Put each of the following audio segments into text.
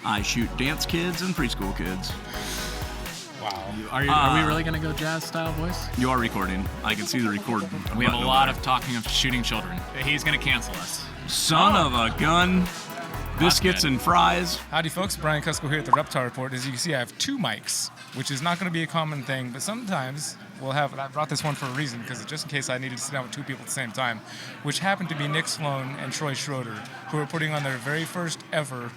I shoot dance kids and preschool kids. Wow. Are we really going to go jazz style, boys? You are recording. I can see the recording. We have a lot of talking of shooting children. He's going to cancel us. Son of a gun. Biscuits and fries. Howdy, folks. Brian Kusko here at the Reptile Report. As you can see, I have two mics, which is not going to be a common thing, but sometimes we'll have, and I brought this one for a reason, because just in case I needed to sit down with two people at the same time, which happened to be Nick Sloan and Troy Schroeder, who are putting on their very first ever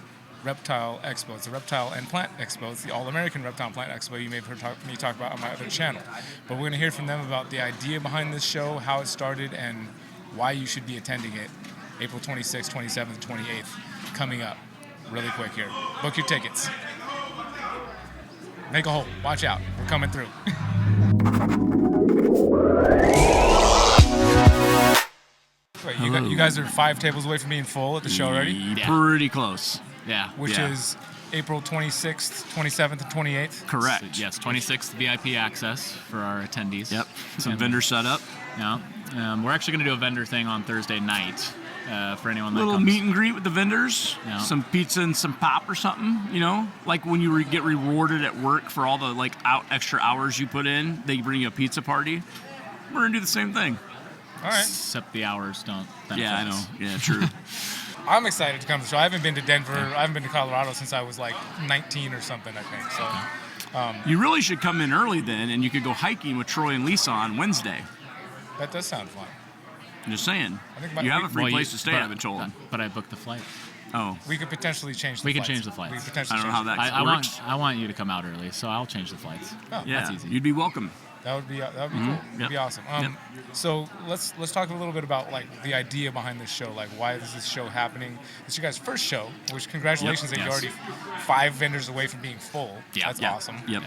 Reptile Expo. It's a Reptile and Plant Expo. It's the All-American Reptile and Plant Expo you may have heard me talk about on my other channel. But we're going to hear from them about the idea behind this show, how it started, and why you should be attending it April 26th, 27th, 28th. Coming up really quick here. Book your tickets. Make a hole. Watch out. We're coming through. Wait, you guys are 5 tables away from being full at the show already? Yeah. Pretty close. Yeah. Which is April 26th, 27th, and 28th? Correct. So, yes, 26th VIP access for our attendees. Yep. Some vendor setup. Yeah. We're actually going to do a vendor thing on Thursday night. For anyone that little comes. Meet and greet with the vendors, some pizza and some pop or something, like when you get rewarded at work for all the extra hours you put in, they bring you a pizza party. We're gonna do the same thing. All right. Except the hours don't. Yeah, I know. Yeah, true. I'm excited to come to the show. I haven't been to Denver. I haven't been to Colorado since I was 19 or something, I think. So. You really should come in early then, and you could go hiking with Troy and Lisa on Wednesday. That does sound fun. I'm just saying. You have a free place to stay, I've been told. But I booked the flight. Oh. We could potentially change the flights. We can change the flights. We could potentially I don't know how that works. I want you to come out early, so I'll change the flights. Oh, yeah, that's easy. You'd be welcome. That would be cool. That'd be awesome. So let's talk a little bit about the idea behind this show. Why is this show happening? It's your guys' first show, which congratulations that you're already 5 vendors away from being full. Yeah. That's awesome. Yep.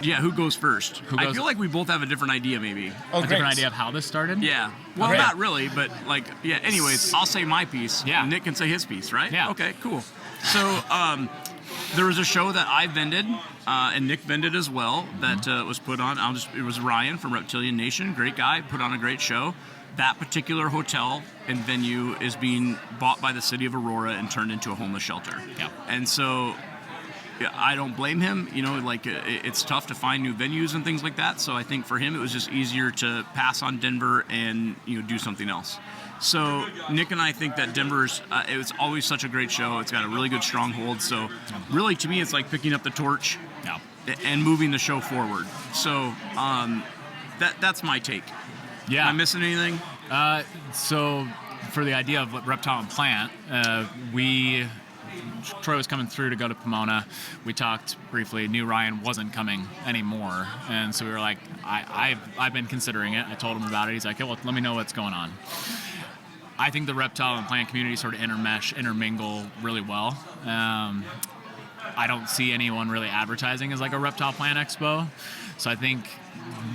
Yeah, who goes first? I goes- feel like we both have a different idea, maybe. Oh, A great. different idea of how this started? Yeah. Well, Great. not really, but anyways, I'll say my piece. Yeah. Nick can say his piece, right? Yeah. Okay, cool. So, there was a show that I vended, and Nick vended as well, that was put on. It was Ryan from Reptilian Nation, great guy, put on a great show. That particular hotel and venue is being bought by the city of Aurora and turned into a homeless shelter. Yeah. And so I don't blame him. It's tough to find new venues and things like that. So I think for him, it was just easier to pass on Denver and do something else. So Nick and I think that Denver's it was always such a great show. It's got a really good stronghold. So really, to me, it's like picking up the torch and moving the show forward. So that's my take. Yeah. Am I missing anything? So for the idea of Reptile and Plant, Troy was coming through to go to Pomona. We talked briefly. Knew Ryan wasn't coming anymore, and so we were like, I've been considering it. I told him about it. He's like, well, let me know what's going on. I think the reptile and plant community sort of intermingle really well. I don't see anyone really advertising as a reptile plant expo, so I think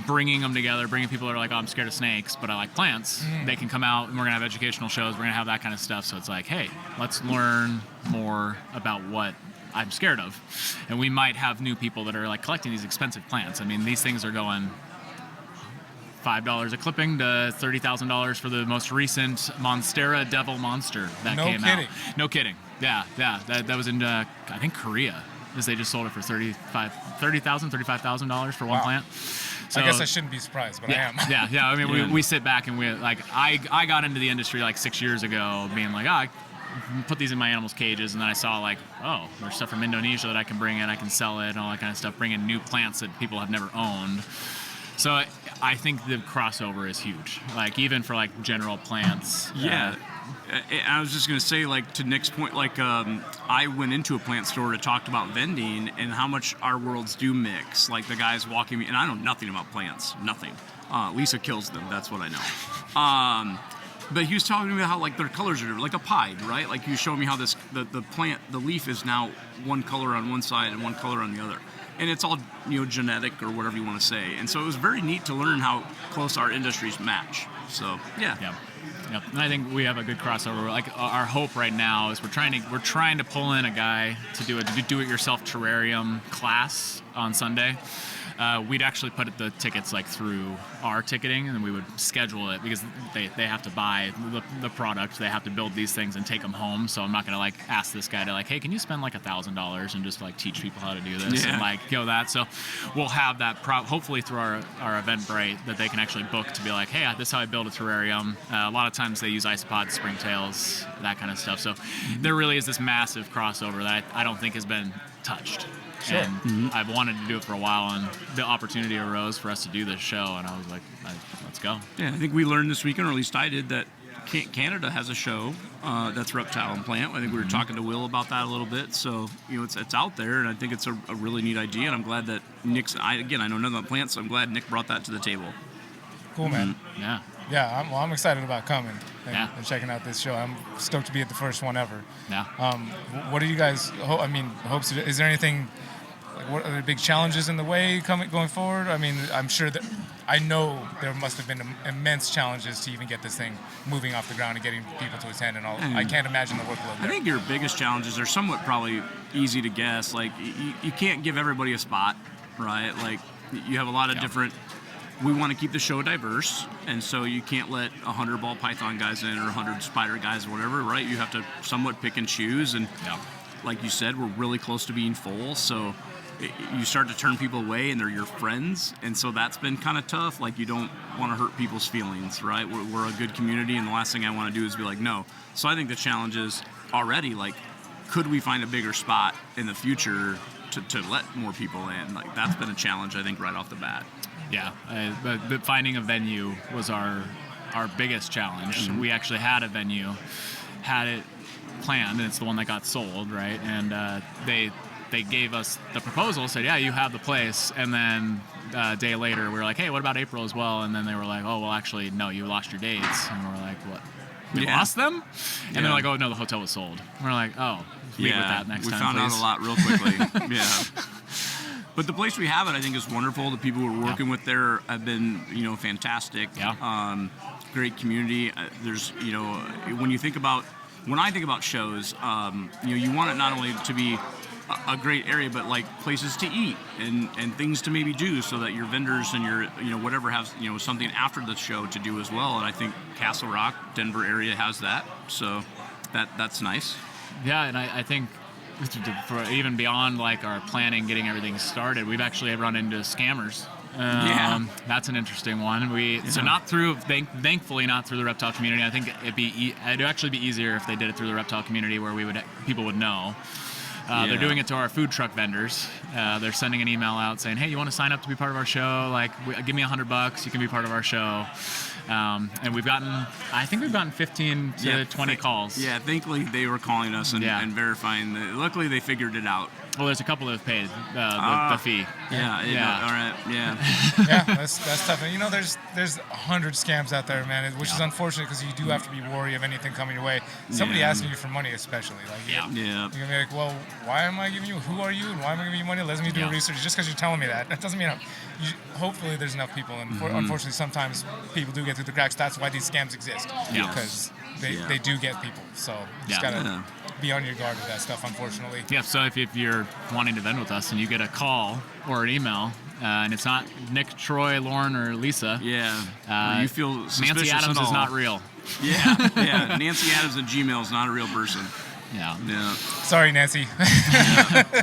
bringing them together, bringing people that are I'm scared of snakes, but I like plants, they can come out and we're going to have educational shows, we're going to have that kind of stuff. So it's hey, let's learn more about what I'm scared of. And we might have new people that are collecting these expensive plants. I mean, these things are going $5 a clipping to $30,000 for the most recent Monstera Devil Monster that came out. No kidding. Yeah. That was in, I think, Korea. Because they just sold it for $35,000 for one plant. So, I guess I shouldn't be surprised, but I am. Yeah. I mean, we sit back and I got into the industry 6 years ago, being I put these in my animals' cages, and then I saw there's stuff from Indonesia that I can bring in, I can sell it, and all that kind of stuff. Bring in new plants that people have never owned. So I think the crossover is huge. Even for general plants. Yeah. I was just going to say, to Nick's point, I went into a plant store to talk about vending and how much our worlds do mix. The guys walking me, and I know nothing about plants, nothing. Lisa kills them, that's what I know. But he was talking to me how their colors are like a pied, right? You showed me how the plant, the leaf is now one color on one side and one color on the other. And it's all genetic or whatever you want to say. And so it was very neat to learn how close our industries match. So yeah. Yep. And I think we have a good crossover. Our hope right now is we're trying to pull in a guy to do a do-it-yourself terrarium class on Sunday. We'd actually put the tickets like through our ticketing, and then we would schedule it because they have to buy the product, they have to build these things and take them home. So I'm not gonna like ask this guy to like, hey, can you spend like $1,000 and just like teach people how to do this and like that. So we'll have that hopefully through our Eventbrite that they can actually book to be like, hey, this is how I build a terrarium. A lot of times they use isopods, springtails, that kind of stuff. So there really is this massive crossover that I don't think has been touched. Sure. And I've wanted to do it for a while, and the opportunity arose for us to do this show, and I was like, let's go. Yeah, I think we learned this weekend, or at least I did, that Canada has a show that's Reptile and Plant. I think we were talking to Will about that a little bit. So, it's out there, and I think it's a really neat idea, and I'm glad that I know nothing about plants, so I'm glad Nick brought that to the table. Cool, man. Yeah. Yeah, I'm excited about coming and checking out this show. I'm stoked to be at the first one ever. Yeah. What do you guys hopes? Is there anything? Like, what are there big challenges in the way going forward? I mean, I know there must have been immense challenges to even get this thing moving off the ground and getting people to attend and all. I can't imagine the workload there. I think your biggest challenges are somewhat probably easy to guess. Like, you can't give everybody a spot, right? Like, you have a lot of different. We want to keep the show diverse, and so you can't let 100 ball python guys in or 100 spider guys or whatever, right? You have to somewhat pick and choose, and like you said, we're really close to being full, so you start to turn people away, and they're your friends, and so that's been kind of tough. Like, you don't want to hurt people's feelings, right? We're a good community, and the last thing I want to do is be like, no. So I think the challenge is already, like, could we find a bigger spot in the future to let more people in? Like, that's been a challenge, I think, right off the bat. Yeah, but finding a venue was our biggest challenge. We actually had a venue, had it planned, and it's the one that got sold, right? And they gave us the proposal, said, yeah, you have the place, and then a day later we were like, hey, what about April as well? And then they were like, oh, well, actually, no, you lost your dates. And we're like, what? We lost them? And they're like, oh, no, the hotel was sold. And we're like, oh, meet with that next time, we found please. out a lot real quickly. But the place we have it, I think, is wonderful. The people we're working with there have been, fantastic. Yeah. Great community. There's, when I think about shows, you want it not only to be a great area, but like places to eat and things to maybe do, so that your vendors and your whatever have something after the show to do as well. And I think Castle Rock, Denver area has that, so that's nice. Yeah, and I think for even beyond like our planning, getting everything started, we've actually run into scammers. That's an interesting one. So not through, thankfully not through the reptile community. I think it'd actually be easier if they did it through the reptile community, where people would know. They're doing it to our food truck vendors. They're sending an email out saying, hey, you want to sign up to be part of our show? Like, give me $100, you can be part of our show. And I think we've gotten 15 to 20 calls. Yeah, thankfully they were calling us and verifying that. Luckily they figured it out. Well, there's a couple that have paid the fee. All right. Yeah. Yeah, that's tough. And there's 100 scams out there, man, which is unfortunate, because you do have to be wary of anything coming your way. Somebody asking you for money, especially. Like, you're gonna be like, well, why am I giving you? Who are you? And why am I giving you money? Let me do research. Just because you're telling me that doesn't mean hopefully there's enough people. And unfortunately, sometimes people do get through the cracks. That's why these scams exist. Because they do get people. So you just gotta be on your guard with that stuff, unfortunately. Yeah, so if you're wanting to vend with us and you get a call or an email, and it's not Nick, Troy, Lauren, or Lisa. You feel suspicious Nancy Adams at all. is not real. Nancy Adams at Gmail is not a real person. Yeah. Sorry, Nancy.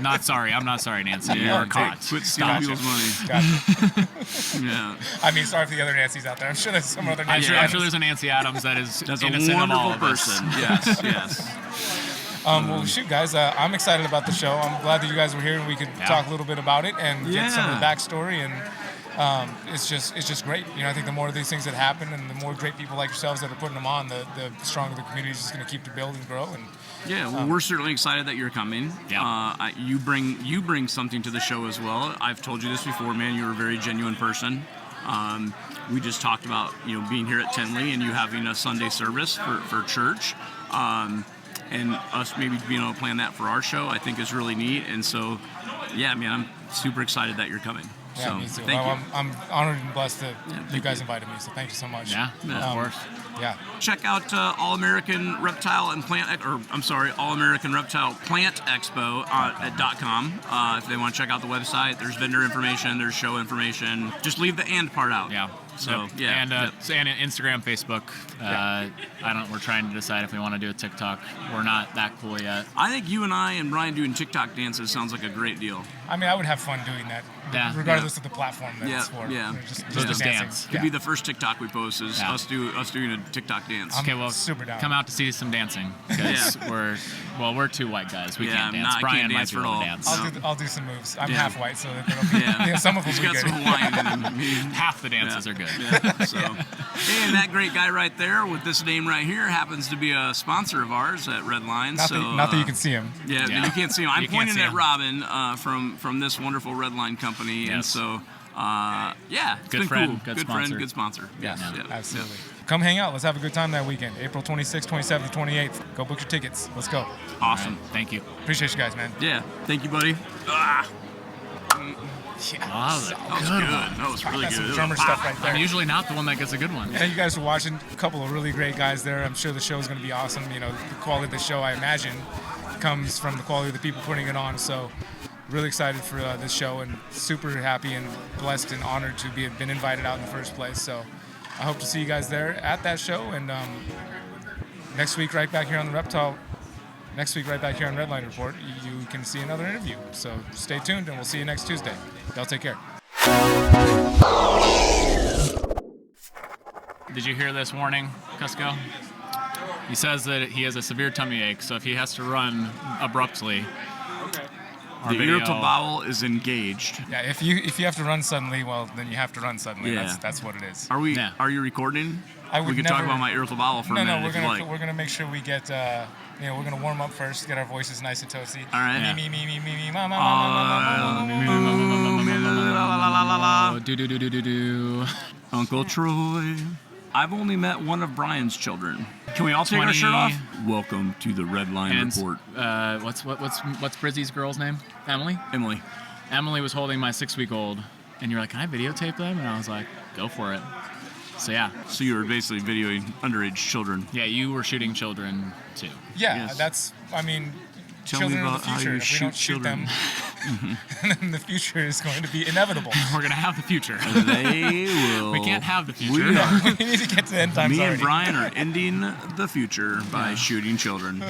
Not sorry. I'm not sorry, Nancy. You are caught. Quit stealing people's money. Gotcha. I mean, sorry for the other Nancys out there. I'm sure there's some other Nancy I'm sure there's a Nancy Adams that's a innocent wonderful of all of person. us. Yes. Well, shoot, guys, I'm excited about the show. I'm glad that you guys were here and we could talk a little bit about it and get some of the backstory. And it's just great. I think the more of these things that happen and the more great people like yourselves that are putting them on, the stronger the community is just going to keep to build and grow. And we're certainly excited that you're coming. You bring something to the show as well. I've told you this before, man. You're a very genuine person. We just talked about being here at Tinley and you having a Sunday service for church. and us maybe being able to plan that for our show, I think is really neat. And so, yeah, man, I'm super excited that you're coming. Yeah, So me too. thank you. I'm honored and blessed that you thank guys you. invited me. So thank you so much. Yeah, of course. Yeah. Check out All American Reptile and Plant, or I'm sorry, All American Reptile Plant Expo at .com. If they want to check out the website, there's vendor information, there's show information. Just leave the "and" part out. Yeah. So Yep. yeah, and and Instagram, Facebook. We're trying to decide if we want to do a TikTok. We're not that cool yet. I think you and I and Brian doing TikTok dances sounds like a great deal. I mean, I would have fun doing that, Yeah. regardless of the platform that Yeah, it's for. yeah. Just Just dancing. dance. Could be the first TikTok we post is Yeah. us doing a TikTok dance. I'm Okay, well, super down. come out to see some dancing because we're two white guys. We can't dance. I Brian can't might dance be for able all. to dance. I'll do some moves. I'm Yeah. half white, so that'll be, Yeah. some of them He's will got be some good. Hawaiian in him. Half the dances are good. Yeah, so. And that great guy right there with this name right here happens to be a sponsor of ours at Redline. Not that you can see him. Yeah, Yeah. you can't see him. I'm You can't pointing see at him. Robin from this wonderful Redline company, and Yes. so yeah, it's Good been friend, cool. good sponsor. Friend, good sponsor. Yes, Yeah. yeah. Absolutely. Come hang out. Let's have a good time that weekend. April 26th, 27th, 28th. Go book your tickets. Let's go. Awesome. All right, thank you. Appreciate you guys, man. Yeah, thank you, buddy. Wow, That was good. That was really That's some good. drummer stuff right there. I'm usually not the one that gets a good one. Thank you guys for watching. A couple of really great guys there. I'm sure the show is going to be awesome. You know, the quality of the show, I imagine, comes from the quality of the people putting it on. So, really excited for this show and super happy and blessed and honored to have been invited out in the first place. So, I hope to see you guys there at that show. And next week, right back here on the Reptile. Next week, right back here on Redline Report, you can see another interview. So stay tuned, and we'll see you next Tuesday. Y'all take care. Did you hear this warning, Cusco? He says that he has a severe tummy ache, so if he has to run abruptly, our The video, irritable bowel is engaged. Yeah, if you have to run suddenly, well, then you have to run suddenly. Yeah. That's what it is. Are we? Yeah. Are you recording? I would we could talk never- about my irritable bowel for a minute we're if you gonna like. we're gonna make sure we get we're gonna warm up first, get our voices nice and toasty. All right. Yeah. Me, ma, ma, ma, ma, ma, ma, ma. Oh, do. Uncle Troy. I've only met one of Brian's children. Can we all take our 20 shirt off? Welcome to the Redline And Report. what's Brizzy's girl's name? Emily. Emily. Emily was holding my 6-week-old, and you're like, "Can I videotape them?" And I was like, "Go for it." So yeah, So you were basically videoing underage children. yeah, you were shooting children too. Yeah, Yes. that's. I mean, Tell me children are about the how future. you If we don't shoot shoot children. them, then the future is going to be inevitable. We're gonna have the future. They will. We can't have the future. We are. We need to get to the end times Me already. and Brian are ending the future by shooting children.